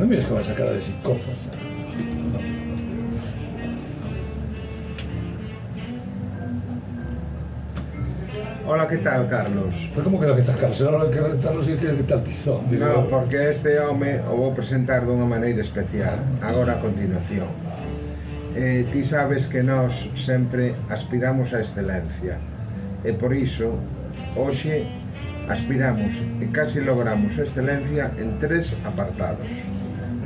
Non mires con esa cara de psicópata. Hola, ¿qué tal, Carlos? Pero como que non que tal, Carlos? Ahora que Carlos e que tal Tizón? No, porque este home o vou presentar dunha maneira especial. Agora a continuación. Ti sabes que nós sempre aspiramos á excelencia. E por iso, hoxe aspiramos e casi logramos a excelencia en 3 apartados.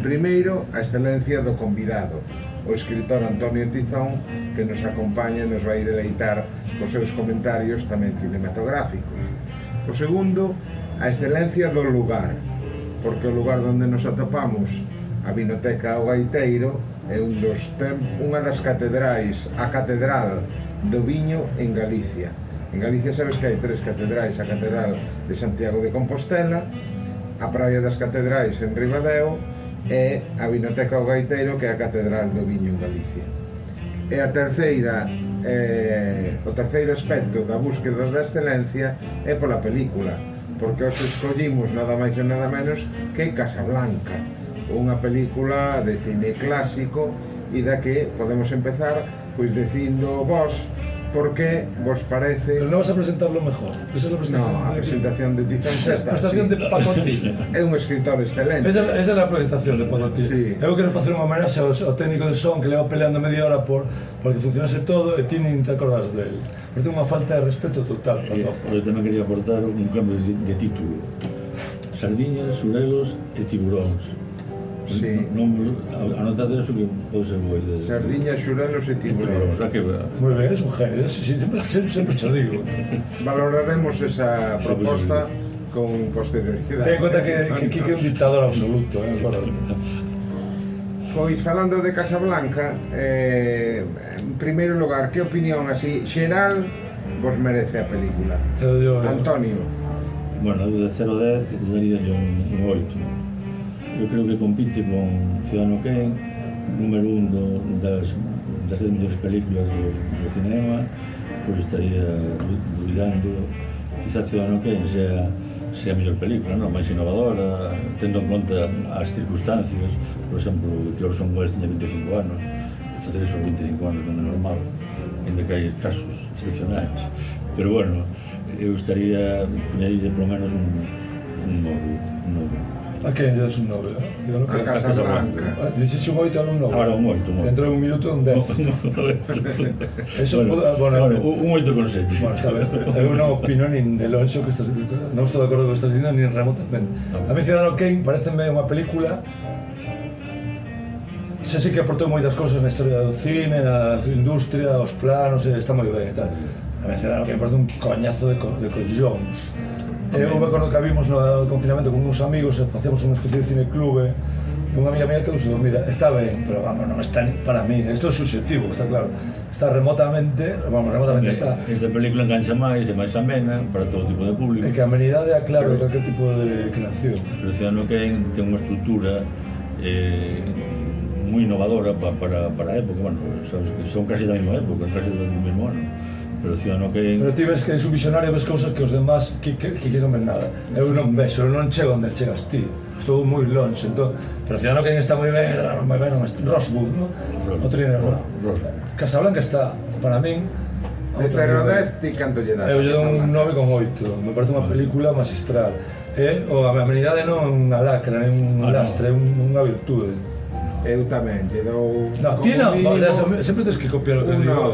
Primeiro, a excelencia do convidado, o escritor Antonio Tizón, que nos acompaña e nos vai deleitar cos seus comentarios tamén cinematográficos. O segundo, a excelencia do lugar, porque o lugar onde nos atopamos, a Vinoteca O Gaiteiro, é unha das catedrais, a Catedral do Viño en Galicia. En Galicia sabes que hai 3 catedrais, a Catedral de Santiago de Compostela, a Praia das Catedrais en Ribadeo e a Vinoteca O Gaiteiro, que é a Catedral do Viño en Galicia. E a terceira, o terceiro aspecto da búsqueda da excelencia é pola película, porque hoxe escollimos nada máis e nada menos que Casablanca, unha película de cine clásico e da que podemos empezar pois dicindo vos por que vos parece... Pero non vas a presentarlo mejor. Esa é a presentación. No, a presentación de Tizón Esa é a presentación de Pacotillo. É un escritor excelente. Esa é a presentación de Pacotillo. Sí. Eu quero facer unha homenaxe ao técnico de son que leva peleando media hora por que funcionase todo e ti nin te acordas dele. Parece unha falta de respeto total. Eu tamén quería aportar un cambio de título. Sardiñas, surelos e tiburóns. Sí. Anotade eso que pode ser boa idea. Sardiñas, xurelos e tiburóns. Moi ben, es un genio, sempre te lo digo. Valoraremos esa proposta con posterioridade. Ten en conta que Quique é un dictador absoluto, Pois falando de Casablanca, en primeiro lugar, que opinión así xeral vos merece a película? Antonio. Bueno, de 0 a 10 daría un 8. Eu creo que compite con Ciudadano Kane, número 1 das 10 mellores películas do cinema, pois estaría dudando, quizá Ciudadano Kane sea a mellor película, non? Máis innovadora, tendo en conta as circunstancias, por exemplo, que Orson Welles tiña 25 anos, facer esos 25 anos non é normal, ainda que hai casos excepcionais, pero bueno, eu puñaría polo menos un 9. A quen lle das un 9? A Casablanca. Dixexe un 8 a un 9? Ahora un 8. Dentro de un minuto un 10. Eso bueno, un 8 con 7. Bueno, está ben. Eu non opino nin de longe que estás... Non estou de acordo con o que estás dicindo nin remotamente. A mí Ciudadano Kane pareceme unha película xa sei que aportou moitas cousas na historia do cine, na industria, os planos, está moi ben e tal. A mí Ciudadano Kane parece un coñazo de collóns. Eu me acordo que vimos no confinamento con uns amigos e facíamos unha especie de cineclube e unha amiga mía quedou dormida. Está ben, pero vamos, non está ni para mí. Isto é subjetivo, está claro. Está remotamente está... Esta película engancha máis, é máis amena para todo tipo de público. É que a amenidade é claro de calquer tipo de creación. Pero Ciudadano Kane ten unha estrutura moi innovadora para a época, bueno, sabes que son casi da mesma época, casi do mesmo ano. Pero Ciudadano Kane... Pero ti ves que es un visionario, ves cousas que os demás que non ven nada. Eu non vexo, non chego onde chegas ti. Estou moi longe, entón... Pero Ciudadano Kane está moi ben, Roswood, non? O trinero, Casablanca está, para min... De 0 a 10, ti canto lle das? Eu lle dou un 9,8. Me parece unha película magistral. A amenidade non unha lacra, nin un lastre, é unha virtude. Eu tamén lle dou... No, ti non, sempre tens que copiar o que digo.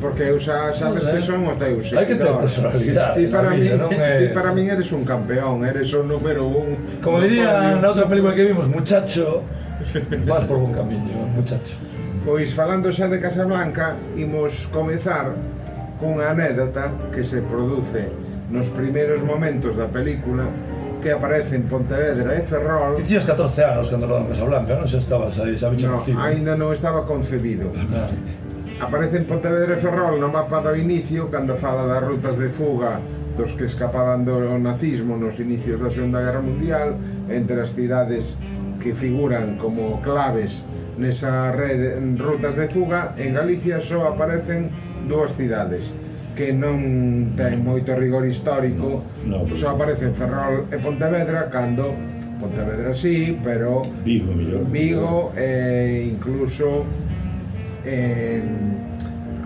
Porque eu xa sabes que son os teus seguidores. Hai que ter personalidade. Ti para min eres un campeón, eres o número 1. Como diría na outra película que vimos, muchacho, vas por buen camiño, muchacho. Pois falando xa de Casablanca, imos comezar cunha anécdota que se produce nos primeiros momentos da película, que aparece en Pontevedra e Ferrol. Ti tiñas 14 anos cando rodan Casablanca, non? Xa estabas aí, xa bicho No, ainda non estaba concebido. Aparece en Pontevedra e Ferrol no mapa do inicio, cando fala das rutas de fuga dos que escapaban do nazismo nos inicios da Segunda Guerra Mundial, entre as cidades que figuran como claves nesa rede rutas de fuga. En Galicia só aparecen 2 cidades que non ten moito rigor histórico, só aparecen Ferrol e Pontevedra, cando Pontevedra sí, pero Vigo, mellor. Vigo incluso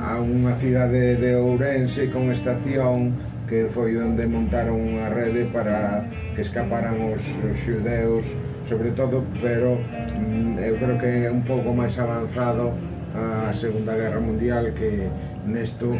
a unha cidade de Ourense con estación que foi onde montaron unha rede para que escaparan os xudeus, sobre todo, pero eu creo que é un pouco máis avanzado a Segunda Guerra Mundial que isto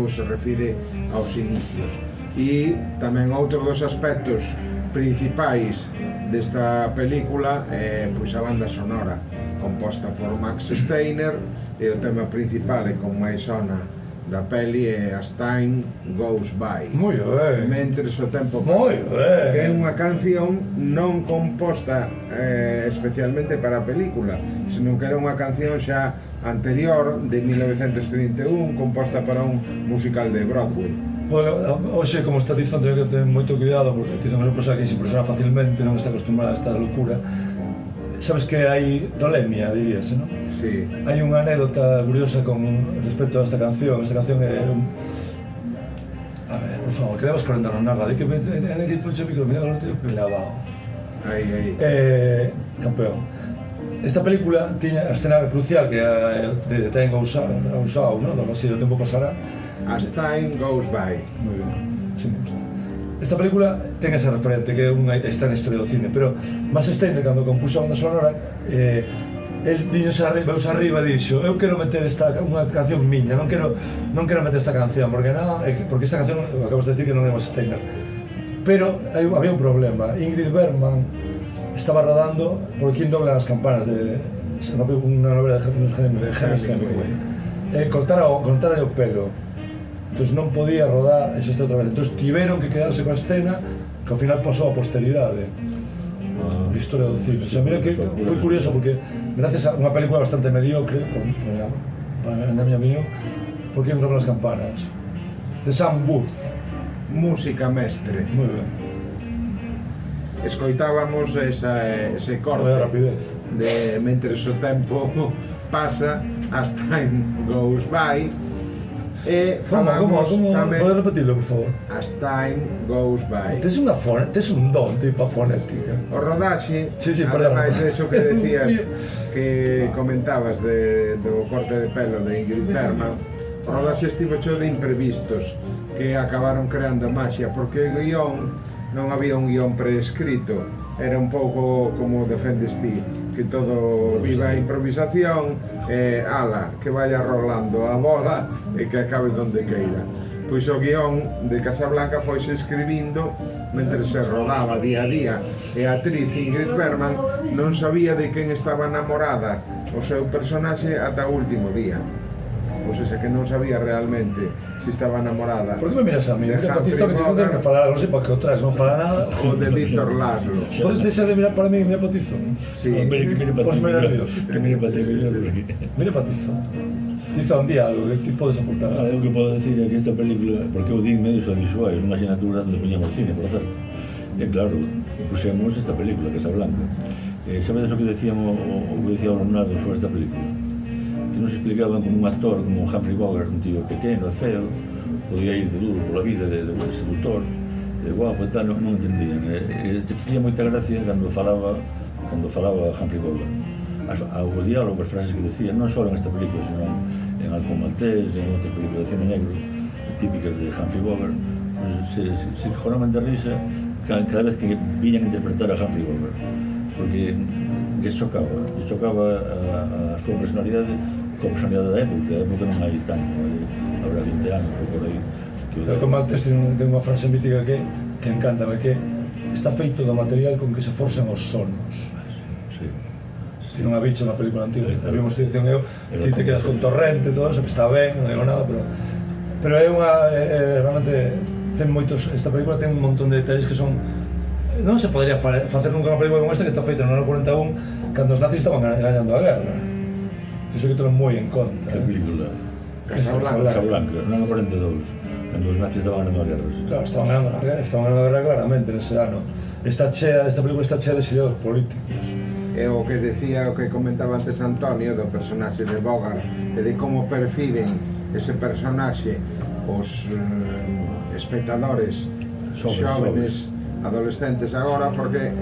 se refire aos inicios. E tamén outro dos aspectos principais desta película é pois a banda sonora composta por Max Steiner, e o tema principal e con máis sona da peli é As Time Goes By. Moi ben. Mentres o tempo Moi pasa. ben. Que é unha canción non composta especialmente para a película, senón que era unha canción xa anterior de 1931 composta para un musical de Broadway. Bueno, hoxe, como está dizendo, hai que ter moito cuidado porque Tizo é unha persoa que se impresiona facilmente, non está acostumbrada a esta locura. Sabes que hai dolemia, diríase, non? Sí. Hai unha anécdota curiosa con respecto a esta canción. Esta canción é a ver, por favor, que levas 40 anos na radio, que ponche o micro, mira, non te clavado. Aí. Campeón. Esta película tiña a escena crucial que é de Time Goes Out, non? Así o tempo pasará. As Time Goes By. Moi ben, así me gusta. Esta película ten ese referente que está na historia do cine, pero Max Steiner, cando compuxo a banda sonora, el veuse arriba e dixo: eu quero meter unha canción miña, non quero meter esta canción, porque esta canción, acabas de decir que non é Max Steiner. Pero había un problema. Ingrid Bergman estaba rodando por Quien dobla las campanas, de unha novela de Ernest Hemingway. Cortara o pelo. Entón non podía rodar esta outra vez, entón tiveron que quedarse coa escena que ao final pasou a posteridade a historia do cine. O sea, mira que foi curioso porque gracias a unha película bastante mediocre na miña opinión, por Quien dobla las campanas, de Sam Booth. Música mestre. Moi ben. Escoitábamos ese corte de mentres o tempo pasa, as time goes by. E falamos tamén... Podes repetirlo, por favor? As time goes by. Tes un don tipo a fonética. O rodaxe, perdón. ademais de eso que decías, que comentabas do corte de pelo de Ingrid Bergman, o rodaxe estivo cheo de imprevistos que acabaron creando magia, porque o guión non había un guión prescrito, era un pouco como defendes ti, que todo viva a improvisación, ala, que vaya rolando a bola e que acabe donde queira. Pois o guión de Casablanca foise escribindo mentre se rodaba día a día, e a actriz Ingrid Bergman non sabía de quen estaba namorada o seu personaxe ata o último día. Ou seja, que non sabía realmente se estaba namorada. Por que me miras a mí? Mira, Patizo, que te contas que falar algo, non sei para que o traes, non fala nada. O de Víctor Laszlo. Podes deixar de mirar para mí, mira Patizo. Sí. Pois me nervioso. Que mire para ti, Mira Patizo. Tizo un día algo que ti podes aportar. O que podo decir é que esta película, porque eu din medios audiovisuais, unha asignatura onde poñemos cine, por certo. E claro, puxemos esta película, Casablanca. Sabedes o que decíamos, o que decía o Leonardo sobre esta película? Que nos explicaban como un actor, como Humphrey Bogart, un tío pequeno, feo, podía ir de duro pola vida, de seductor, de guapo e tal, non entendían. Te facía moita gracia cando falaba Humphrey Bogart. O diálogo, as frases que decía, non só en esta película, senón en Halcón Maltés, en outras películas de cine negro típicas de Humphrey Bogart, se joraban de risa cada vez que viñan a interpretar a Humphrey Bogart, porque lles chocaba a súa personalidade coa personalidade da época non hai tanto, habrá 20 anos ou por aí. Halcón Maltés ten unha frase mítica que encántame, que está feito do material con que se forzan os sonos. Tiene unha bicha na película antiga, habíamos dicen eu, ti te quedas con Torrente, todo eso, que está ben, non digo nada, pero é unha, realmente, ten moitos, esta película ten un montón de detalles que son, non se podría facer nunca unha película como esta que está feita no ano 41, cando os nazis estaban gañando a guerra. Iso que tengo moi en conta. Que película? Casablanca, no ano 42, cando os nazis estaban gañando a guerra. Claro, estaban gañando a guerra claramente nese ano. Esta película está chea de exiliados políticos. É o que decía, o que comentaba antes Antonio do personaxe de Bogart e de como perciben ese personaxe os espectadores xóvenes adolescentes agora, porque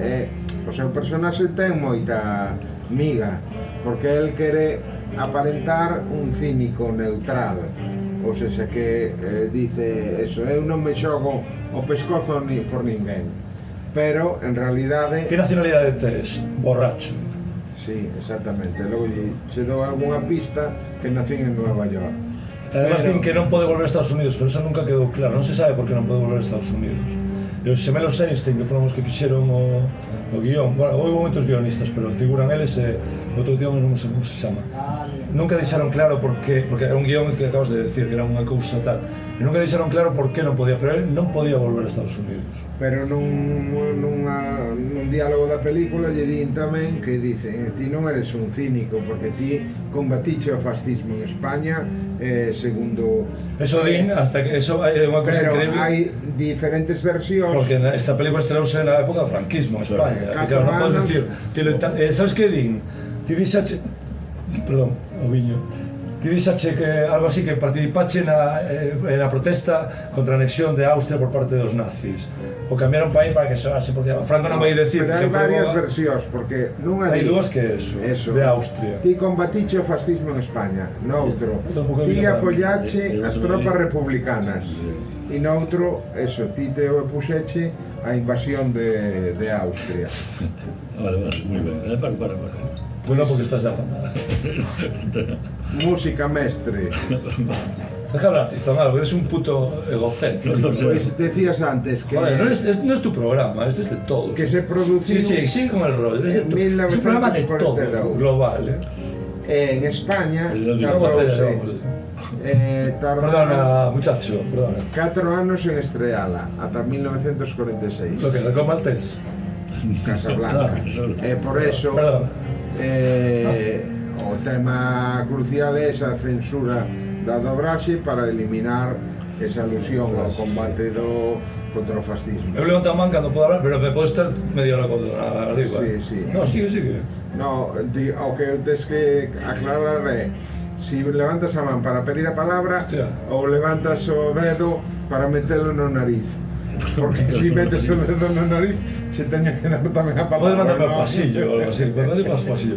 O seu personaxe ten moita miga, porque el quere aparentar un cínico neutral, ou seja, que dice eso, eu non me xogo o pescozo ni por ninguén, pero en realidade... Que nacionalidade tes? Borracho. Sí, exactamente, logo che dou algunha pista que nacín en Nueva York. Además din que non pode volver a Estados Unidos, pero eso nunca quedou claro, non se sabe por que non pode volver a Estados Unidos. E os xemelos Einstein, que foron os que fixeron o guión, bueno, houve moitos guionistas, pero figuran eles e outro tío non sei como se chama. Nunca deixaron claro por qué, porque é un guión que acabas de decir, que era unha cousa tal, e nunca deixaron claro por qué non podía, pero él non podía volver a Estados Unidos. Pero nun diálogo da película lle din tamén que dicen, ti non eres un cínico porque ti combatiche o fascismo en España, segundo... Eso din, hasta que eso é unha cosa pero increíble. hai diferentes versións. Porque esta película estreouse na época do franquismo en España. E claro, non podes dicir, sabes que din? Ti dixache, perdón, o viño. Ti dixache que algo así que participache na protesta contra a anexión de Austria por parte dos nazis. O cambiaron para aí para que soase, porque Franco non vai dicir... Pero hai varias versións, porque nunha hai di... dúas que eso, de Austria. Ti combatiche o fascismo en España, noutro, ti apoyache as tropas republicanas, e noutro, eso, ti te opuxeche a invasión de Austria. Vale, moi ben, para. Tú non, porque estás afamada. Música mestre. Deja hablar, Tizón, algo, eres un puto egocéntrico. Pues decías antes que... Joder, no es tu programa, es de todos. Que se produció... Sí, sigue con el rollo. Es un programa de todo, global, En España, perdona, muchacho, perdona. 4 anos en estreala, ata 1946. Lo que le coma el test. Casablanca. Por eso, o tema crucial é esa censura da dobraxe para eliminar esa alusión ao combate contra o fascismo. Eu levanto a man cando podo hablar, pero me podes estar medio hora arriba. Sí. No, sigue. No, o que tens que aclarar é si levantas a man para pedir a palabra ou levantas o dedo para metelo no nariz. Porque si metes o dedo no nariz se teña que dar tamén a palabra. Podes mandarme ao pasillo ou algo así, podes mandarme ao pasillo.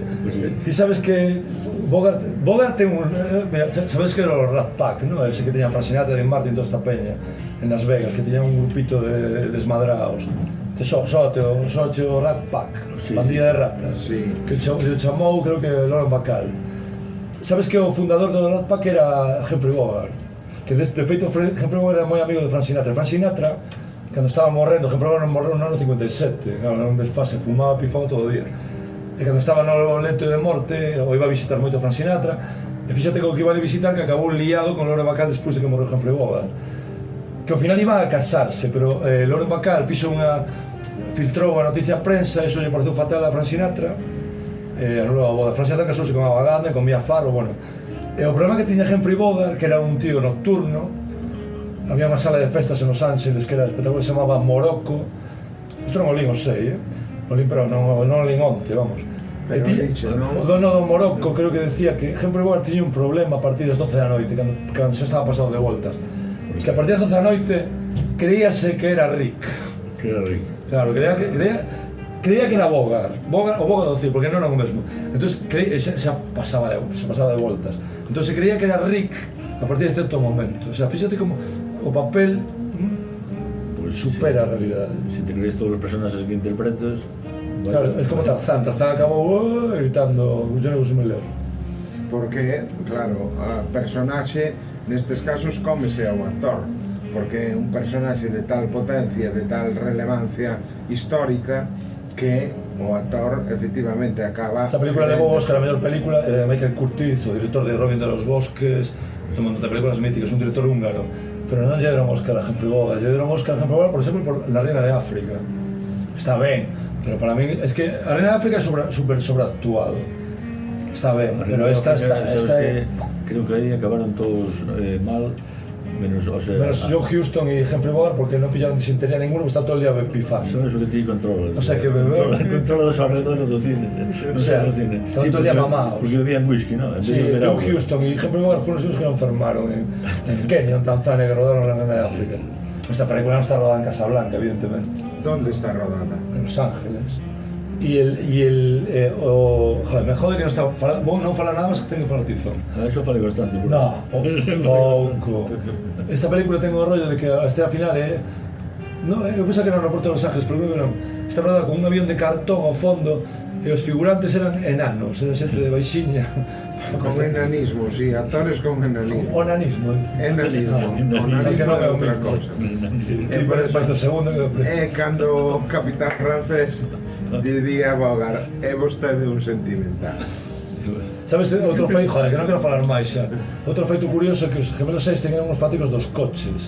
Ti sabes que Bogart ten un... Mira, sabes que era o Rat Pack, non? Ese que teña Francinatra de Martin toda esta peña en Las Vegas, que teña un grupito de desmadraos. Só o Rat Pack, pandilla de ratas, que o chamou, creo que Lauren Bacall. Sabes que o fundador do Rat Pack era Humphrey Bogart, que de feito Humphrey Bogart era moi amigo de Frank Sinatra. Frank Sinatra, cando estaba morrendo, Humphrey Bogart morreu no ano 57, era un desfase, fumaba pifado todo o día. E cando estaba no leito de morte, o iba a visitar moito Frank Sinatra, e fíxate que o que iba a visitar, que acabou liado con Lauren Bacall despois de que morreu Humphrey Bogart. Que ao final iba a casarse, pero Lauren Bacall filtrou a noticia a prensa, e iso lle pareceu fatal a Frank Sinatra, anulou a boda. Frank Sinatra casouse con a Vaganda, con Mia Farrow, bueno. E o problema que tiña Humphrey Bogart, que era un tío nocturno, había unha sala de festas en Los Ángeles que era espectacular, se chamaba Morocco. Isto non o lín, o sei, o lín, pero non o lín onte, vamos. O dono do Morocco creo que decía que Humphrey Bogart tiña un problema a partir das 12 da noite, cando xa estaba pasado de voltas, que a partir das 12 da noite creíase que era Rick. Que era Rick. Claro, creía que era Bogart, o Bogart do Cid, porque non era o mesmo. Entón, xa pasaba de voltas. Entón, se creía que era Rick a partir de certo momento. O sea, fíxate como o papel supera a realidade. Se te crees todos os personaxes que interpretas... Claro, es como Tarzán acabou gritando Johnny Guzmiller. Porque, claro, a personaxe nestes casos cómese ao actor, porque é un personaxe de tal potencia, de tal relevancia histórica, que o actor efectivamente acaba... Esta película levou Oscar a mellor película, Michael Curtiz, o director de Robin de los Bosques, un montón de películas míticas, un director húngaro, pero non lle deron Oscar a Humphrey Bogart, lle deron Oscar a Humphrey Bogart, por exemplo, por La Reina de África. Está ben, pero para mí es que La Reina de África é super sobreactuado. Está ben, pero esta creo que aí acabaron todos mal. Menos John Huston y Humphrey Bogart, porque no pillaron disentería ninguno, está todo el día pifando. Son eso que ti controla. O sea, que bebeu... Controla os alrededores do cine. O sea, están todo el día mamados. Porque bebían whisky, ¿no? Sí, John Huston y Humphrey Bogart fueron los que lo enfermaron en Kenia, en Tanzania, que rodaron La Reina de África. Esta película no está rodada en Casablanca, evidentemente. ¿Dónde está rodada? En Los Ángeles. Joder, me jode que non está non fala nada, mas que ten que falar Tizón. Eso falei bastante. No, pouco. Esta película ten o rollo de que a estrela final eu pensaba que era no Porto de Los Ángeles, pero creo que non. Está rodada con un avión de cartón ao fondo e os figurantes eran enanos, era xente de baixiña. Con enanismo, sí, actores con enanismo. Onanismo, dice. Enanismo, onanismo é outra cosa. Parece o segundo que É cando o capitán francés diría a Bogart, é vostede un sentimental. Sabes, outro feito, joder, que non quero falar máis xa. Outro feito curioso é que os gemelos Einstein eran uns fanáticos dos coches.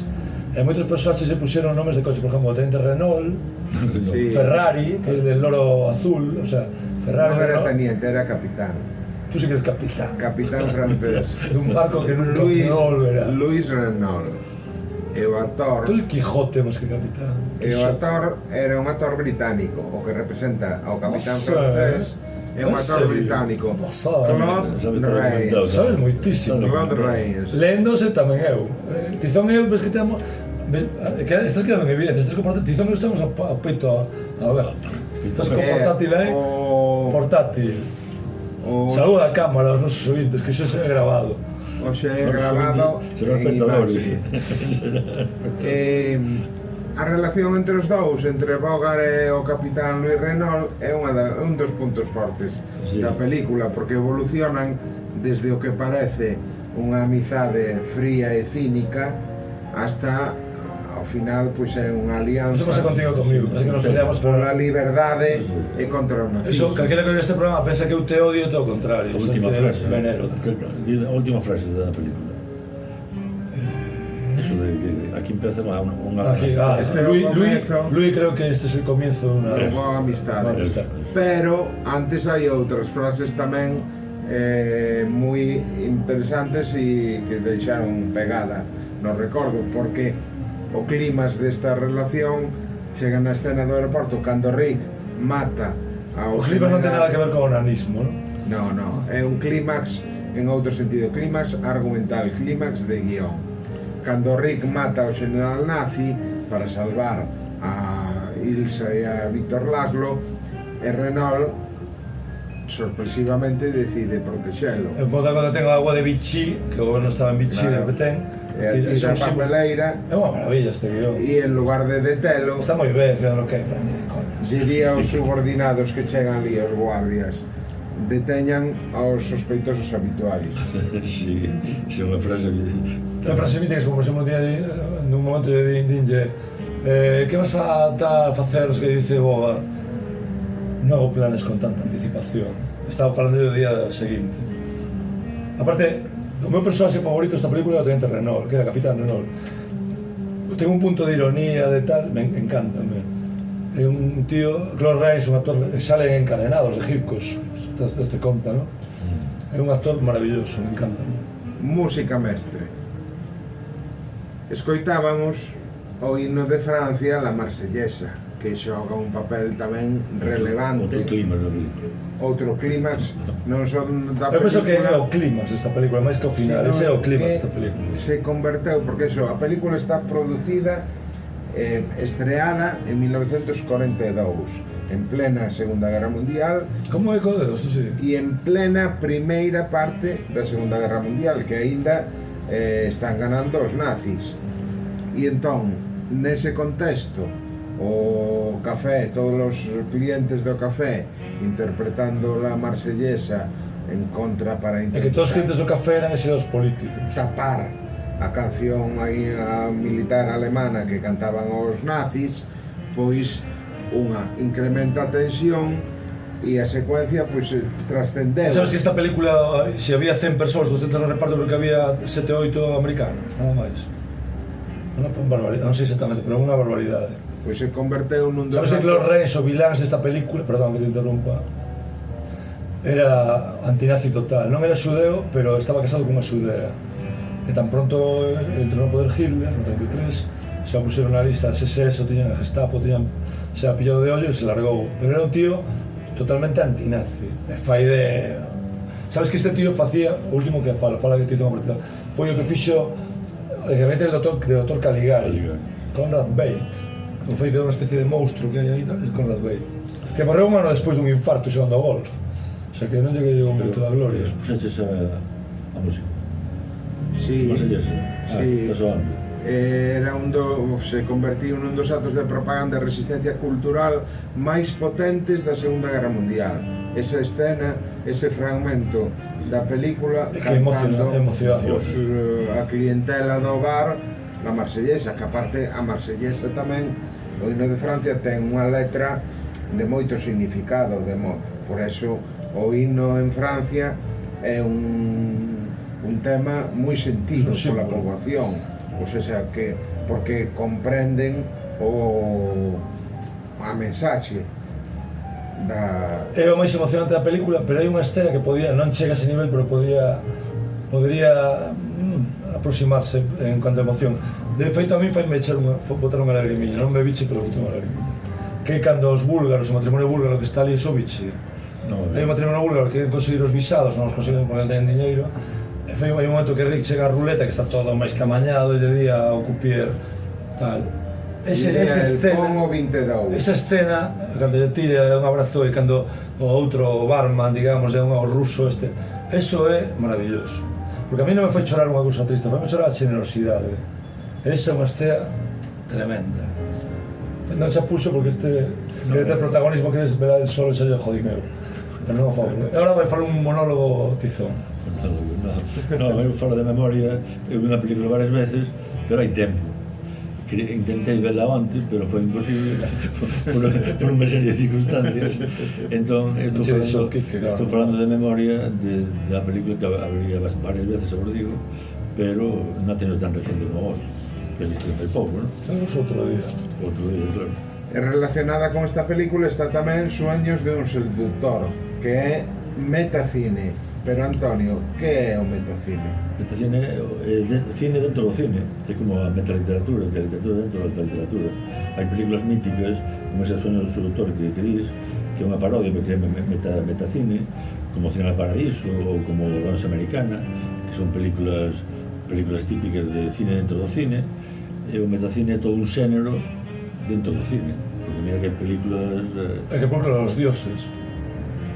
E moitos personaxes se puxeron nomes de coche, por exemplo, o teniente Renault, Sí. Ferrari, que é el del loro azul, o sea, Ferrari... Non era Renault. teniente, era capitán. Tú sí que eres capitán. Capitán francés. Dun barco que nunca Louis volverá. Renault. E o actor... Tú el Quijote máis que capitán. E o actor era un actor británico, o que representa ao capitán Nossa, francés é un en actor serio? británico. Pasada. Claude Rains. Sabes moitísimo. Claude Rains. Léndose tamén eu. Tizón e eu, ves que temos... Estás quedando en evidencia, estás con portátil. Tizón e eu estamos a peito a ver. Estás con portátil aí. Portátil. Saúda a cámara aos nosos ointes, que iso é grabado. O xe é grabado Será en espectadores. imaxe. A relación entre os dous, entre Bogart e o capitán Louis Renault, é un dos puntos fortes da película, porque evolucionan desde o que parece unha amizade fría e cínica hasta ao final pois é unha alianza. Eso pasa contigo e comigo, así que nos peleamos por a liberdade e contra o Eso, nazismo. calquera que ve este programa pensa que eu te odio e todo o contrario. A última frase. Venero. A última frase da película. Eso de que aquí empeza unha... Este é o comezo. Luis creo que este é o comienzo de unha Boa amistade. Boa amistade. Pero antes hai outras frases tamén moi interesantes e que deixaron pegada no recordo, porque o clímax desta relación chega na escena do aeroporto cando Rick mata ao O clima non ten nada que ver con o onanismo, non? No, é un clímax en outro sentido, clímax argumental, clímax de guión. Cando Rick mata ao general nazi para salvar a Ilsa e a Víctor Laszlo, e Renault sorpresivamente decide protexelo. Eu podo cando tengo agua de Vichy, que o goberno estaba en Vichy Claro. de Petén, E a tira a papeleira é unha maravilla este guión. e en lugar de detelo Está moi ben, fíjate lo que é, pero ni de coña. diría aos subordinados que chegan ali aos guardias, deteñan aos sospeitosos habituais. Sí, unha frase que... Ten frase mítica que se conversamos un día nun momento de dinlle que vas a facer os que dice Bogart? Non hago planes con tanta anticipación. Estaba falando do día seguinte. Aparte, o meu personaxe favorito desta película é o teniente Renault, que era Capitán Renault. Ten un punto de ironía, de tal, me encanta. É un tío, Claude Rains, un actor que sale en Encadenados, de Hitchcock, deste conta, non? É un actor maravilloso, me encanta. Música mestre. Escoitábamos o himno de Francia, la Marsellesa, que xoga un papel tamén relevante. Outro clima da película. Outro clímax, non son da Eu penso que é película, o clímax desta película, máis que o final, sino ese é o clímax que desta película. se converteu, porque eso, a película está producida, estreada en 1942, en plena Segunda Guerra Mundial, Como é co dedo, sí, sí. e en plena primeira parte da Segunda Guerra Mundial, que aínda están ganando os nazis. E entón, nese contexto, o café, todos os clientes do café interpretando la Marsellesa en contra para É que todos os intentar clientes do café eran ese os políticos. tapar a canción aí a militar alemana que cantaban os nazis, pois unha incrementa a tensión e a secuencia pois trascendeu. Sabes que esta película, se había 100 persoas, 200 no reparto, porque había 7 ou 8 americanos, nada máis. Unha barbaridade, non sei exactamente, pero unha barbaridade. Pois se converteu nun dos Sabes que Claude Rains, o vilán desta película, perdón que te interrumpa, era antinazi total, non era xudeo, pero estaba casado con unha xudea. E tan pronto entrou no poder Hitler, no 33, xa puseron na lista SS, o tiñan a Gestapo, se ha pillado de ollo e se largou. Pero era un tío totalmente antinazi, e fai de... Sabes que este tío facía, o último que fala que te hizo unha partida, foi o que fixo el gabinete del Dr. Caligari, Conrad Veidt. O feito de unha especie de monstruo que hai aí, é Conrad Veidt. que morreu un ano despois dun infarto xogando ao golf. O sea que non lle llegou un momento da gloria. Puxeches a música. Sí, Marsellesa. sí. Está soando. Se convertiu nun dos actos de propaganda e resistencia cultural máis potentes da Segunda Guerra Mundial. Esa escena, ese fragmento da película cantando a clientela do bar na Marsellesa, que aparte a Marsellesa tamén, o himno de Francia ten unha letra de moito significado, por eso o himno en Francia é un tema moi sentido pola poboación, ou seja, que porque comprenden a mensaxe da... É o máis emocionante da película, pero hai unha escena que non chega a ese nivel, pero podría aproximarse en cuanto a emoción. De feito, a mí faime botar unha lagrimilla, non me biche, pero botar unha lagrimilla. Que é cando os búlgaros, o matrimonio búlgaro que está ali en Sovichi, hai un matrimonio búlgaro que queren conseguir os visados, non os consiguen porque non teñen diñeiro, e foi un momento que Rick chega a ruleta, que está todo máis camañado, e lle di ao cupier, tal. Esa escena, cando lle tira un abrazo e cando o outro barman, digamos, é un ruso eso é maravilloso. Porque a mí non me foi chorar unha cousa triste, foi chorar a generosidade. Esa é unha estea tremenda. Non se puxo porque quere ter protagonismo, quere ver el solo e se lle jodinero. Pero non o falo. E agora vai falar un monólogo Tizón. Non, eu falo de memoria, eu vi unha película varias veces, pero hai tempo. Intentei verla onte, pero foi imposible por unha serie de circunstancias. Entón, estou falando de memoria da película que habría varias veces, agora digo, pero non teño tan recente como vos. Que viste que foi pouco, non? Temos outro día. Outro día, claro. E relacionada con esta película está tamén Sueños de un seductor, que é metacine. Pero, Antonio, que é o metacine? Metacine é cine dentro do cine, é como a metaliteratura, que é a literatura dentro da literatura. Hai películas míticas, como ese Sueño do seductor que dis, que é unha parodia, porque é metacine, como Cinema Paradiso ou como Danza Americana, que son películas típicas de cine dentro do cine, e o metacine é todo un xénero dentro do cine, porque mira que hai películas... É que por los dioses.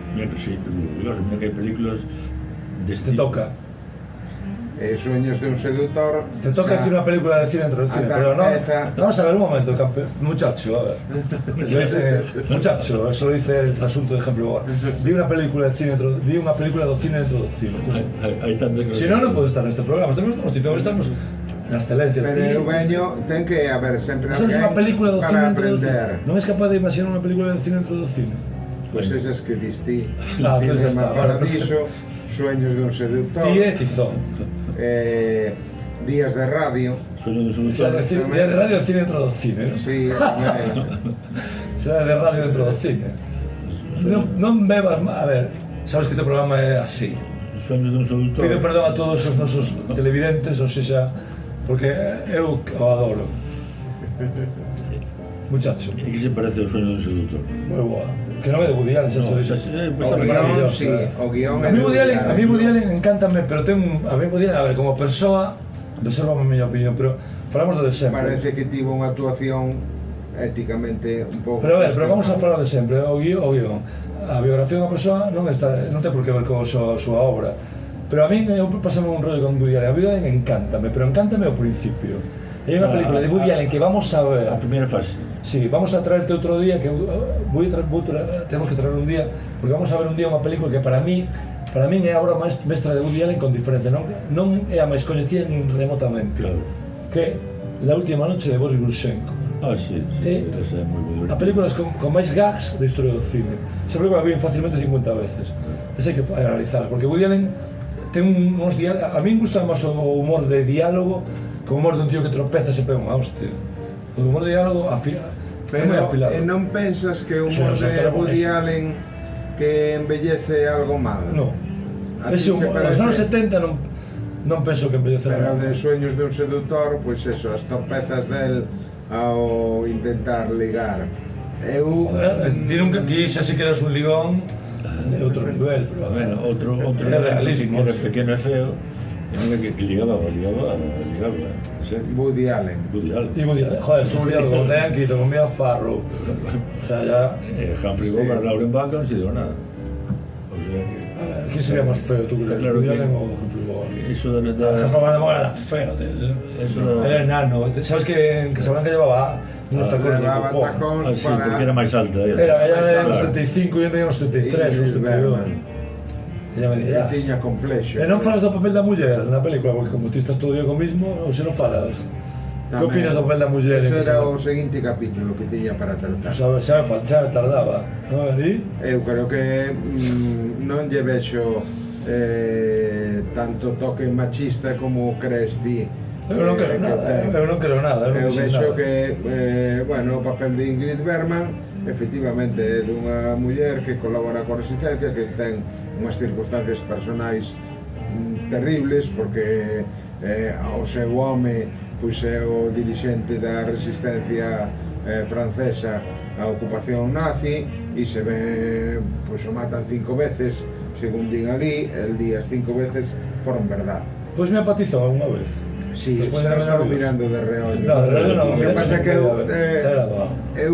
Mira que hai películas... Te toca. Sueños de un seductor... Te toca decir unha película de cine dentro del cine, pero no... Vamos a ver un momento, muchacho, a ver. Muchacho, eso lo dice el trasunto de ejemplo. Di unha película de cine dentro... Di unha película do cine dentro do cine. Si non, non pode estar neste programa. Estamos na excelencia. Pero eu veño, ten que haber sempre alguén para aprender. Non es capaz de imaginar unha película de cine dentro do cine? Pois esas que diste, Cinema Paradiso, Sueños de un seductor, Tizón, Días de radio. Sueños de un seductor. Días de radio é cine dentro do cine, non? Sí, será de radio dentro do cine. Non bebas máis, a ver, sabes que este programa é así. Sueños de un seductor. Pido perdón a todos os nosos televidentes, ou seja, porque eu o adoro. Muchacho. E que se parece ao Sueño de un seductor? Moi boa. Que non é de Woody Allen, xa se dixo. O guión a mí Woody Allen encántame, pero ten a mí Woody Allen, a ver, como persoa, reservame a miña opinión, pero falamos do de sempre. Parece que tivo unha actuación éticamente un pouco... Pero a ver, vamos a falar de sempre, o guión. A biografía dunha persoa non ten por que ver con a súa obra. Pero a mí, eu pasame un rollo con Woody Allen. A Woody Allen encántame, pero encántame ao principio. É unha película de Woody Allen que vamos a ver. A primeira fase. Sí, vamos a traerte outro día, que temos que traer un día, porque vamos a ver un día unha película que para min é a obra mestra de Woody Allen con diferencia, non é a máis coñecida nin remotamente. Claro. Que La última noche de Boris Grushenko. Sí, esa é moi divertida. A película con máis gags da historia do cine. Esa película vi fácilmente 50 veces. Esa hai que analizar, porque Woody Allen ten uns diálogos, a min gusta máis o humor de diálogo que o humor dun tío que tropeza e se pega unha hostia. O humor de diálogo é moi afilado. Pero non pensas que o humor de Woody Allen que embellece algo mal? Non. Ese humor, nos anos 70 non penso que embellece pero mal. Pero de Sueños de un seductor, pois eso, as tropezas del ao intentar ligar. Ti xa se queras un ligón é outro nivel, pero outro é realismo, que era pequeno e feo, que ligaba, en serio. Woody Allen. Woody Allen. Y joder, estuvo liado con Dan Keaton, con Mia Farrow. O sea, ya... Humphrey Bogart, Lauren Bacall, no se dio nada. O sea que... ¿Quién sería más feo, tú crees? Claro Woody que- Allen o Humphrey Bogart? Eso de... Humphrey Bogart era feo, tío. Eso Era enano. ¿Sabes que en Casablanca llevaba unos tacones de Levaba copón? tacóns sí, porque era máis alta. Era, ella era Claro. unos 75 y eu tenía unos 73, unos 72. E ya me Que dirás. tiña complexo. E non falas do papel da muller na película, porque como ti estás todo o día co mismo, ou se non falas. Que opinas do papel da muller? Ese en era Casablanca? o seguinte capítulo que tiña para tratar. Xa me tardaba. A ver, e? Eu creo que non lle vexo tanto toque machista como crees ti. Eu non quero nada, eu non quero nada. Eu non quero vexo nada. que, bueno, o papel de Ingrid Bergman efectivamente é dunha muller que colabora coa resistencia, que ten unhas circunstancias personais terribles, porque o seu home pois é o dirixente da resistencia francesa á ocupación nazi e se ve, pois o matan 5 veces, según din ali, el día as 5 veces foron verdad. Pois me empatizou unha vez. Sí, Despois xa de estaba nervios. mirando de reollo. No, de reollo non, O que mira, pasa é que eu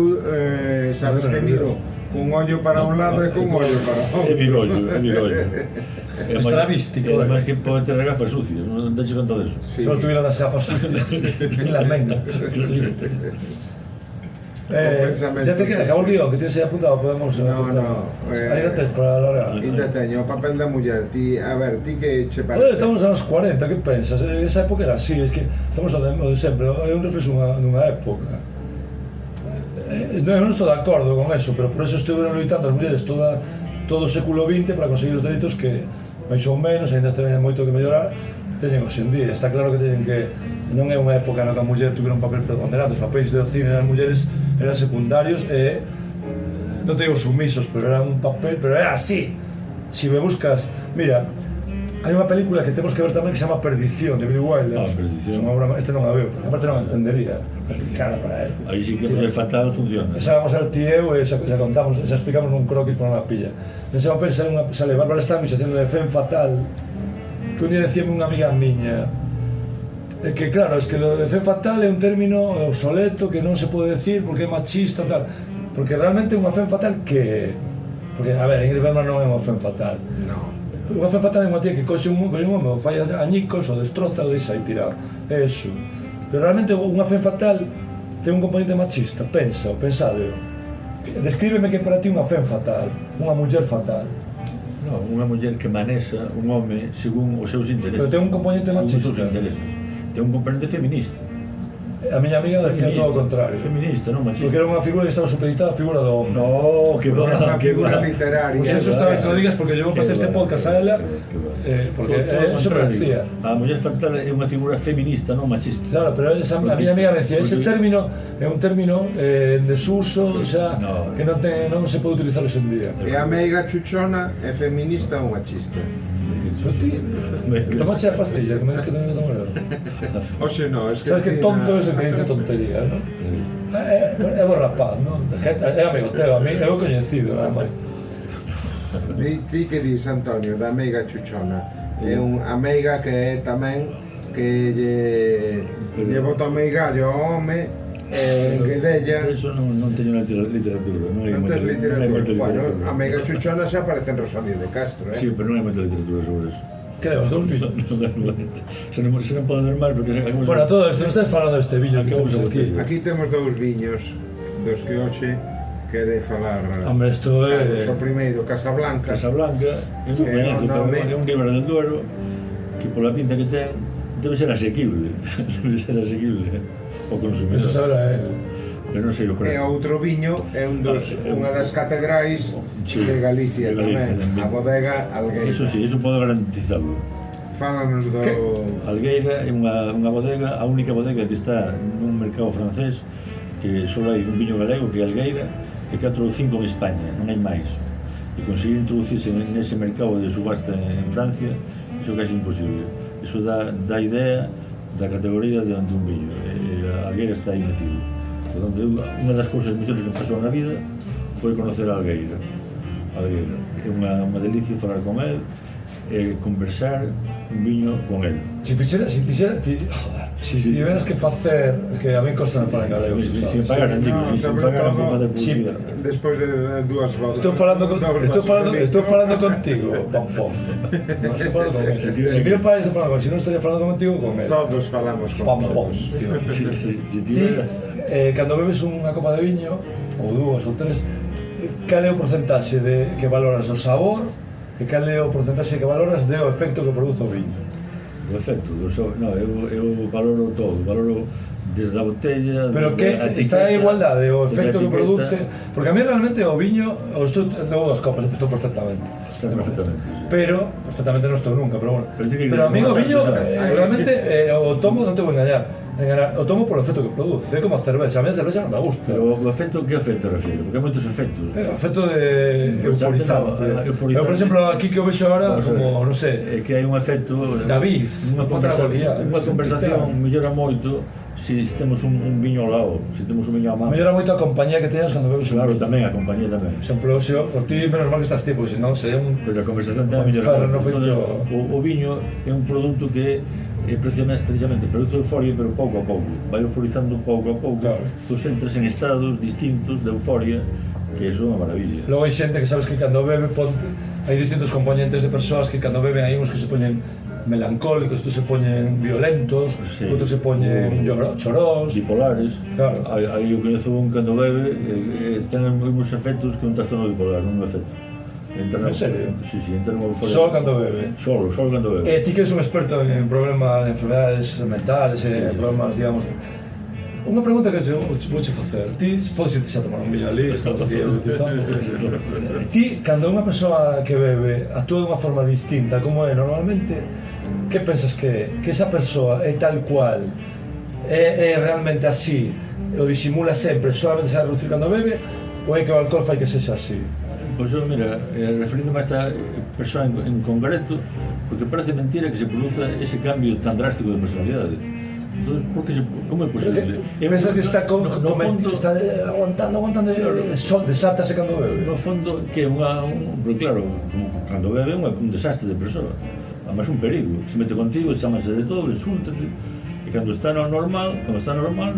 sabes que miro cun ollo para un lado e cun ollo para É outro. virollo. Estrabístico, E además que pode ter gafas sucias, non teche conta deso. Sí. Solo tuviera las gafas sucias. En la menga. pensamiento. Ya te queda, acabó el guión, que tienes ahí apuntado, podemos... No, apuntar. no, Ahí no te para alargar. Ainda teño o papel da muller, ti, a ver, ti que che Joder, parece? estamos a los 40, que pensas? Esa época era así, es que estamos o de sempre, é un reflexo dunha época. Non estou de acordo con eso, pero por eso estiveron loitando as mulleres todo o século XX para conseguir os dereitos que, máis ou menos, ainda teñen moito que mellorar, teñen hoxe en día. Está claro que teñen que... Non é unha época na que a muller tuviera un papel preponderante, os papéis do cine das mulleres eran secundarios e... non te digo sumisos, pero era un papel, pero era así. Si me buscas... Mira, hai unha película que temos que ver tamén que se chama Perdición, de Billy Wilder. Perdición. Son obra, este non a veo, porque aparte non a entendería. Cara para él. Aí sí que é fatal, funciona. Esa vamos a ver ti e eu, esa contamos, esa explicamos nun croquis por unha pilla. Nese papel sale Bárbara Stanwyck haciendo de Femme Fatal, que un día decíame unha amiga miña, é que claro, es que lo de Femme Fatal é un término obsoleto que non se pode decir porque é machista tal, porque realmente unha Femme Fatal que... Porque, a ver, Ingrid Bergman non é unha Femme Fatal. No. Unha Femme Fatal é unha tía que coxe un home, o fai añicos, o destroza, o deixa aí tirado. É eso. Pero realmente unha Femme Fatal ten un componente machista, pensadeo. Descríbeme que para ti unha Femme Fatal, unha muller fatal. No, unha muller que manexa un home según os seus intereses. Pero ten un componente Según os machista. seus intereses. Ten un componente feminista. A miña amiga decía todo o contrario. Feminista, non machista. Porque era unha figura que estaba supeditada a figura do hombre. No, que Unha va, que figura va. literaria. Pues eso estaba que lo digas porque yo pasé este podcast a ela, porque eso me decía. A muller fatal é unha figura feminista, non machista. Claro, pero a miña amiga me decía, ese término é un término en desuso, o sea, que non se pode utilizar hoxe en día. E a meiga chuchona é feminista ou machista? Pero ti, tomaste a pastilla, que me dices que tenes que tomar. Oxe, no, es que... Sabes que ti tonto na- é ese que dice tonterías, non? É bo rapaz, non? É amigo teu, a mí é o coñecido, nada máis. Ti que dis, Antonio, da meiga chuchona? É unha meiga que é tamén que lle bota o meigallo ao home que della... Eso non teño na literatura. Non hai Non moita tes literatura. literatura. Bueno, a meiga chuchona xa aparece en Rosalía de Castro, Sí, pero non hai moita literatura sobre eso. Que debes, dous viños? Se non pode ver máis porque... Bueno, a todo isto, non estáis falando deste viño que temos aquí. Aquí temos dous viños dos que hoxe quere falar. Hombre, isto é... O primeiro, Casablanca. Casablanca, eu non Que é o coñezo, pero nome. é un libro del Duero que pola pinta que ten debe ser asequible. Debe ser asequible ao consumidor. Eso saberá él. Pero non sei o E precio. outro viño é unha das catedrais Sí, de Galicia de Galicia tamén, tamén. a bodega Algueira. Eso sí, eso podo garantizarlo. Fálanos do... Algueira é unha bodega, a única bodega que está nun mercado francés que só hai un viño galego que é Algueira e 4 ou 5 en España, non hai máis. E conseguir introducirse nese mercado de subasta en Francia, iso é casi imposible. Iso dá idea da categoría de un viño. E a Algueira está aí metido. Por donde unha das cousas mellores que me pasou na vida foi conocer a Algueira. É unha delicia falar con él, conversar un viño con el. Si tiveras que facer, que a mí costa non falar en galego, Sin pagar, No, sin sobre pagar, todo, non facer sí, publicidade. Despois de dúas voltas. Estou falando contigo, pom. Non estou falando con él. Se mi pai está falando, se non estaría falando contigo, con él. Todos falamos con Pom. todos. Ti, cando bebes unha copa de viño, ou dúas ou tres, cal é o porcentaxe de que valoras o sabor e cal é o porcentaxe que valoras do efecto que produce o viño? O efecto, eu valoro todo, valoro desde a botella... Pero que está a igualdade, o efecto que produce... Porque a mí realmente o viño, estou levo das copas, estou perfectamente. Está perfectamente. Pero, perfectamente non estou nunca, pero bueno. Pero A mí o viño, realmente, o tomo, non te vou engañar, o tomo por o efecto que produce, é como a cervexa, a mí a cervexa non me gusta. Pero o efecto, que efecto refiro? Porque hai moitos efectos. O efecto de euforizante. Eu, por exemplo, aquí que o vexo agora, como, non sei, É que hai un efecto... David, outra goleada. Unha conversación mellora moito se temos un viño ao lado, se temos un viño á mão. mellora moito a compañía que teñas cando bebes un Claro, viño. tamén, a compañía tamén. Por exemplo, por ti, menos mal que estás tipo, senón sería un... Pero a conversación tamén mellora Ferro, non moito. feito- Entón, o viño é un produto que é precisamente produto de euforia, pero pouco a pouco. Vai euforizando pouco a pouco. Claro. Tú entras en estados distintos de euforia, que é unha maravilla. Logo hai xente que sabes que cando bebe, hai distintos componentes de persoas que cando beben hai uns que se poñen melancólicos, outros se poñen violentos, Sí. outros se poñen choróns. Bipolares. Claro. Aí eu coñezo un cando bebe, ten os mesmos efectos que un trastorno bipolar, un efecto. En serio? Sí, entra nunha euforia. Só cando bebe. Solo cando bebe. Ti que eres un experto en problemas, en enfermedades mentales, en problemas, digamos... Unha pregunta que vouche facer. Ti, podes irte xa tomar un viño ali, estamos aquí utilizando. Ti, cando unha persoa que bebe actúa de unha forma distinta, como é normalmente, que pensas que esa persoa é tal cual, é realmente así, o disimula sempre, solamente se vai reducir cando bebe, ou é que o alcohol fai que sexa así? Pois eu, mira, referíndome a esta persoa en concreto, porque parece mentira que se produza ese cambio tan drástico de personalidade. Entón, como é posible? Pensas que está no fondo, está aguantando, desátase cando bebe? No fondo, que é porque claro, cando bebe é un desastre de persoa. Además, un perigo. Se mete contigo, chamase de todo, insultate. E cando está normal,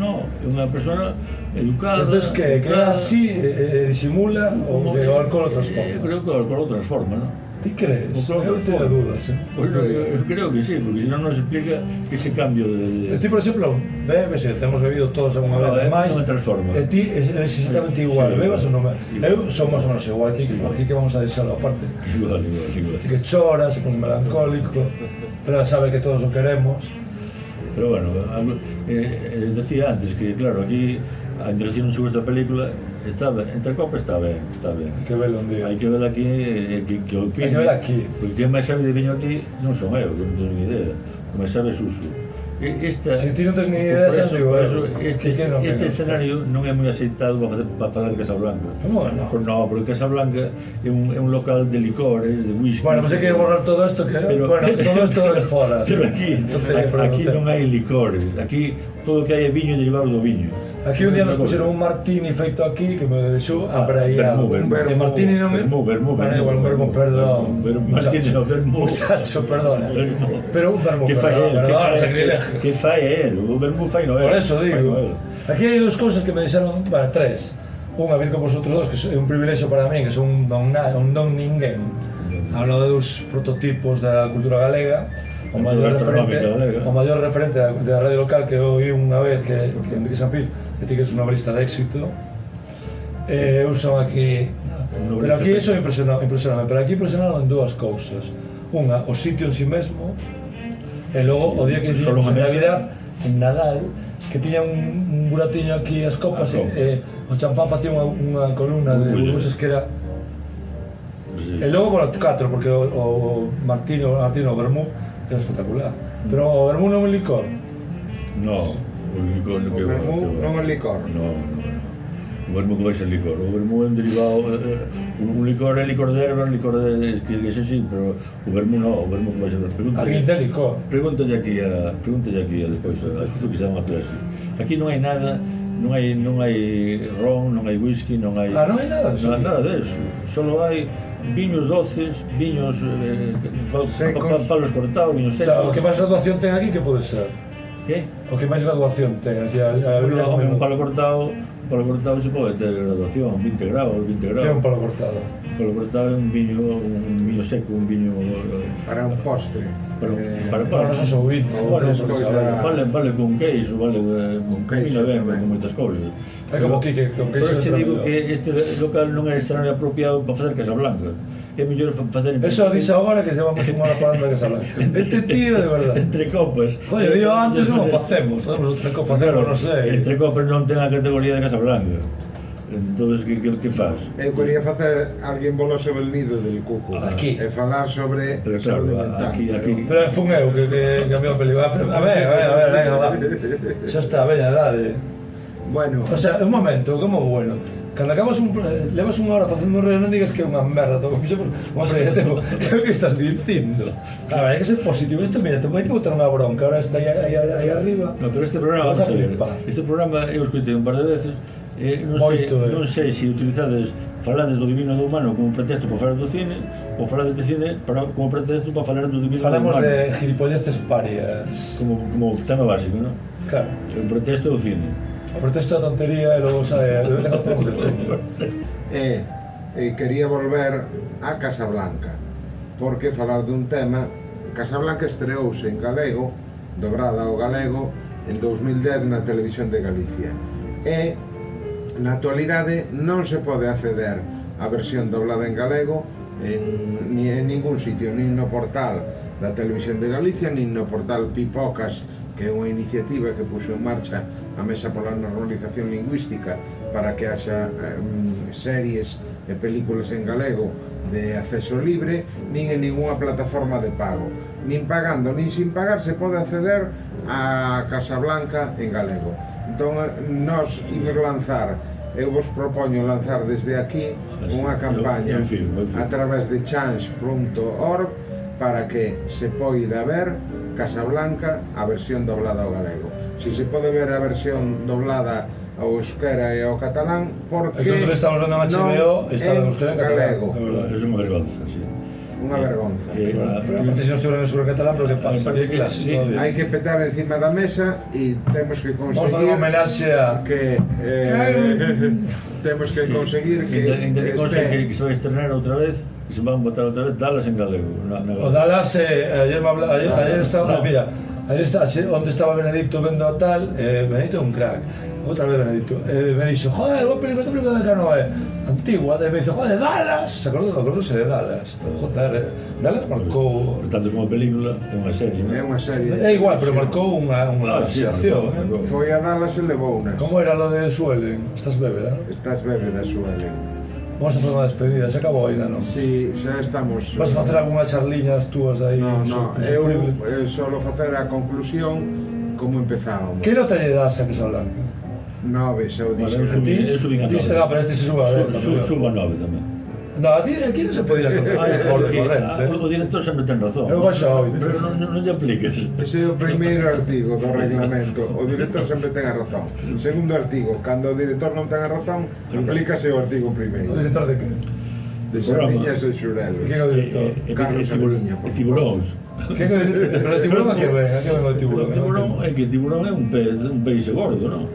non. É unha persona educada. Entón, que é así, disimula, ou que o alcohol o transforma? Eu creo que o alcohol o transforma, non? Ti crees? Eu teño dudas, Pois eu creo que sí, porque senón non se explica ese cambio de... Ti, por exemplo, bebes, e temos bebido todos alguna vez máis, non me transforma. e ti eres exactamente igual, Sí. bebas ou non bebas? Eu son máis ou menos igual, aquí que vamos a deixarlo aparte. Igual. Que chora, se pone melancólico, pero sabe que todos o queremos. Pero bueno, decía antes que, claro, aquí a dirección sobre esta película entre copa está ben. Que velo un día. Hai que ver aquí, que opine. Hai que ver aquí. Porque quen máis sabe de viño aquí non son eu, que non teño ni idea. Que máis sabe é Suso. Se ti non tens ni idea, xa digo, este escenario non é moi aceitado para falar de Casablanca. Como non? Non, porque Casablanca é un local de licores, de whisky. Bueno, pues hai que borrar todo isto, todo isto de fora. Pero aquí non hai licores, aquí todo o que hai é viño derivado do viño. Aquí un día nos puxeron un martini feito aquí que me deixou abraíado. E martini non é... Vermú. Igual, un vermú, perdón. Martini non, vermú. Muchacho, perdona. Pero un vermú, Que fai perdón, el? sacrilegio. Que fai el? O vermú fai no el. Por eso digo. Aquí hai dos cousas que me deixaron, bueno, tres. Un, a vir con vosotros dos, que é un privilexio para mí, que son un don ninguén. Hablo de dos prototipos da cultura galega. O maior referente da radio local que oí unha vez que Enrique Sanfiz, que ti que és un novelista de éxito. Eu son aquí... Pero aquí eso impresioname, pero aquí impresionaron dúas cousas. Unha, o sitio en si mesmo, e logo o día que hicimos en Navidad, en Nadal, que tiña un buratiño aquí as copas e o champán facía unha columna de burbuxes que era... E logo, bueno, 4, porque o Martino, o vermú, era espectacular. Pero o vermú non é un licor. No, o licor O vermú non é licor. No. O vermú que vai ser licor. O vermú é un derivado... Un licor é licor de erva, licor de... que eso sí, pero o vermú non, o vermú que vai ser... Alguén de licor. Pregúntalle aquí a despois, a Suso que se llama clase. Aquí non hai nada Non hai ron, non hai whisky, non hai... Non hai nada de eso? Nada deso. Solo hai viños doces, viños Secos. palos cortados, viños O sea, o secos. que máis graduación ten aquí, que pode ser? Que? O que máis graduación ten aquí, a vida Home, un como... palo cortado se pode ter graduación, 20 graus, 20 Que é graus. un palo cortado? Un palo cortado é un viño seco, un viño... Para un postre. Para nosos ouvintes. Bueno, Despois da- vale con queixo, vale Con queixo ben, tamén. con moitas cousas. É como aquí, que con Por queixo eso entra digo mellor. que este local non é escenario apropiado para facer Casablanca. É mellor facer... Eso dice agora que llevamos unha hora falando de Casablanca. Este tío, de verdade. Entre copas. Joder, digo, antes non o facemos outra cosa, facemos, non sei. Entre copas non ten a categoría de Casablanca. Entonces, que faz? Eu quería facer alguén volou sobre el nido del cuco Aquí. e falar sobre Pero claro, saúde mental. aquí... Pero fun eu que cambiou a película. A ver, venga, va. Xa está, veña, dale. Bueno, O sea, un momento, como bueno. Cando acabas levas unha hora facendo un rollo, non digas que é unha merda todo o que fixo, hombre, ya tengo, que estás dicindo? A ver, hai que ser positivo. Isto, mira, te vai botar unha bronca, ahora está aí arriba. No, pero este programa, Vas a vamos a ver, flipar. este programa eu escoitei un par de veces, non sei se utilizades falades do divino do humano como pretexto para falar do cine ou falades de cine como pretexto para falar do divino Falamos do humano de gilipolleces parias. como tema básico, non? Claro. O pretexto é o cine. O pretexto da tontería e logo sabe, de vez en cuando de cine. quería volver a Casablanca porque falar dun tema. Casablanca estreouse en galego, dobrada ao galego en 2010 na Televisión de Galicia e na actualidade non se pode acceder á versión doblada en galego ni en ningún sitio, nin no portal da Televisión de Galicia, nin no portal Pipocas, que é unha iniciativa que puxo en marcha a Mesa pola Normalización Lingüística para que haxa series e películas en galego de acceso libre, nin en ninguna plataforma de pago. Nin pagando, nin sin pagar se pode acceder a Casablanca en galego. Entón, nós imos lanzar, eu vos propoño lanzar desde aquí unha campaña a través de change.org para que se poida ver Casablanca a versión doblada ao galego. Si se pode ver a versión doblada ao euskera e ao catalán, porque Cando estamos vendo en HBO, está en euskera e en galego. catalán. É unha vergonza, sí. Unha vergonza. Pero aparte se non estuviera en euskera e catalán, pero que pasa? Que clases todavía? Hai que petar encima da mesa e temos que Vamos a fazer conseguir unha homenaxe a... que temos que conseguir que que se vai estrenar outra vez e se van botar outra vez Dallas en galego O Dallas, ayer estaba, mira, ayer está, onde estaba Benedicto vendo a tal, Benedicto é un crack, outra vez Benedicto, me dixo, joder, esta película de Canoe, antigua, e me dice, joder, Dallas, se acordou de Dallas, joder, Dallas marcou... tanto como película, é unha serie, non? é unha serie. É igual, pero marcou unha xeración, Foi a Dallas e levounas. Como era lo de Suelen? Estás bébeda, non? Estás bébeda, Suelen. Vamos a fazer unha despedida, se acabou ainda, non? Si, xa estamos. Vas a facer algunha charliña as túas aí? No, eu insufrible? solo facer a conclusión como empezábamos. Que nota lle das a Casablanca? 9, xa o dixo. Eu subín a 9. Pero este se suba a 10. Subo a 9 tamén. No, a ti aquí non se pode ir a contar. Ai, porque corrente. o director sempre ten razón. Eu baixo a 8. Pero non lle apliques. Ese é o primeiro artigo do reglamento. O director sempre ten a razón. Segundo artigo, cando o director non ten a razón, aplícase o artigo O primeiro. director de que? De Sardiñas e Xurelos. Que é o director? Carlos Sardiña, por Tiburóns. Que é o director? Pero o tiburón a que ven? A que ven o tiburón? Tiburón é un peixe gordo, non?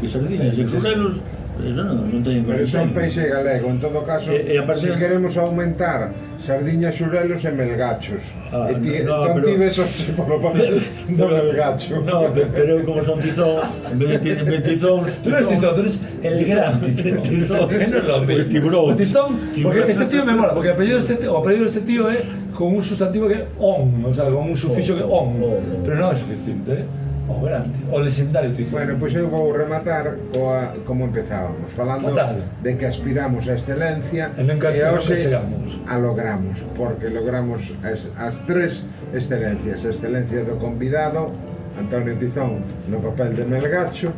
Que sardiñas e xurelos, eso non teñen Pero son consistencia. peixe galego, en todo caso, E aparte- se queremos aumentar sardiñas, xurelos e melgachos. Ah, E ti, no, non pero- ti ves por o papel do melgacho. No, pero eu como son tizón, en vez de tizóns... Tú non eres tizón, tú eres el gran tizón. Que non é lo mismo. Tiburón. O tizón, porque este tío me mola, porque o apellido de este tío é con un sustantivo que é on, o sea, con un sufixo que é on, pero non é suficiente, o grande, o legendario tizón. Bueno, pois eu vou rematar como empezábamos, falando Fatal. de que aspiramos a excelencia E nunca hoxe chegamos. a logramos, porque logramos as tres excelencias. A excelencia do convidado, Antonio Tizón, no papel de melgacho.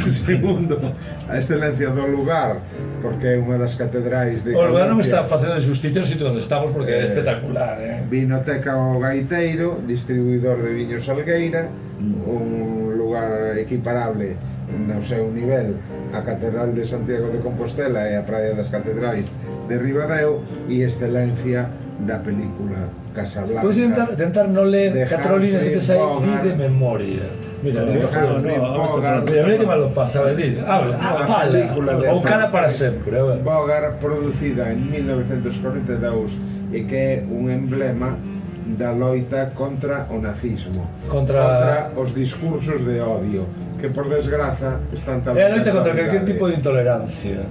Segundo, a excelencia do lugar, porque é unha das catedrais de O lugar non Galicia. está facendo justicia ao sitio onde estamos porque é espectacular, Vinoteca O Gaiteiro, distribuidor de viños Salgueira, un lugar equiparable no seu nivel a Catedral de Santiago de Compostela e a Praia das Catedrais de Ribadeo e excelencia da película Casablanca. Podes intentar non ler De 4 líneas que te sai Humphrey di de memoria. Mira, De Humphrey Bogart. mira que malo pasa, a ver, habla, fala, película de ou cara para Humphrey sempre, a ver. Bogart, producida en 1942 e que é un emblema da loita contra o nazismo, Contra os discursos de odio, que por desgraza están tamén É a loita contra calquer tipo de intolerancia.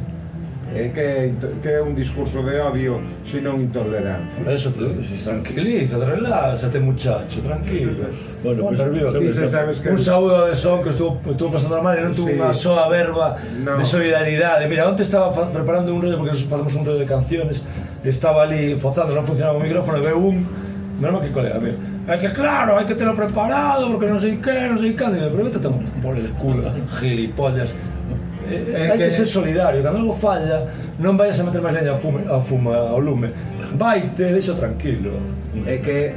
que é un discurso de odio, sino intolerancia. Por eso te digo, tranquiliza, reláxate muchacho, tranquilo. Bueno, pues, nervioso. Ti se sabes que Un saúdo de son que estuvo pasando mal e non tuvo Sí. unha soa verba No. de solidaridade. Mira, onte estaba preparando un rollo, porque facemos un rollo de canciones, estaba ali fozando, non funcionaba o micrófono, e veo menos que colega mío. É que claro, hai que telo preparado, porque non sei que, non sei que. Digo, pero vete por el culo, gilipollas. Hai que ser solidario, cando algo falla, non vayas a meter máis leña ao lume. Vaite, deixo tranquilo. É que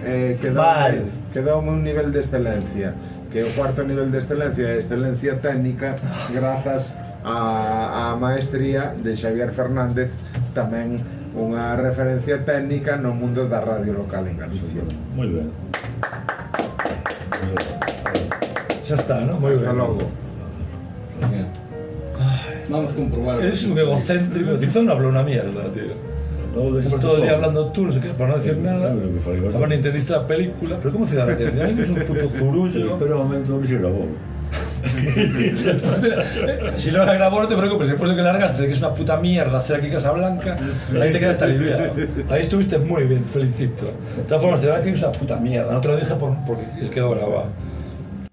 quedoume un nivel de excelencia, que o cuarto nivel de excelencia é excelencia técnica grazas a maestría de Xavier Fernández, tamén unha referencia técnica no mundo da radio local en Galicia. Moi ben. Xa está, non? Moi Hasta ben. logo. Vamos a comprobar. Eres un egocéntrico, Tizón no habló una mierda, tío. Estás todo el día hablando tú, no sé qué, para no decir nada. Ahora ni entendiste la película, pero ¿cómo Ciudadano? Ciudadano que es un puto zurullo. Espera un momento, a ver si grabó. Si no la grabó, no te preocupes, después de que largaste, que es una puta mierda hacer aquí Casablanca, ahí te quedaste aliviado. Ahí estuviste muy bien, felicito. De todas formas, Ciudadano que es una puta mierda, no te lo dije porque quedó grabado.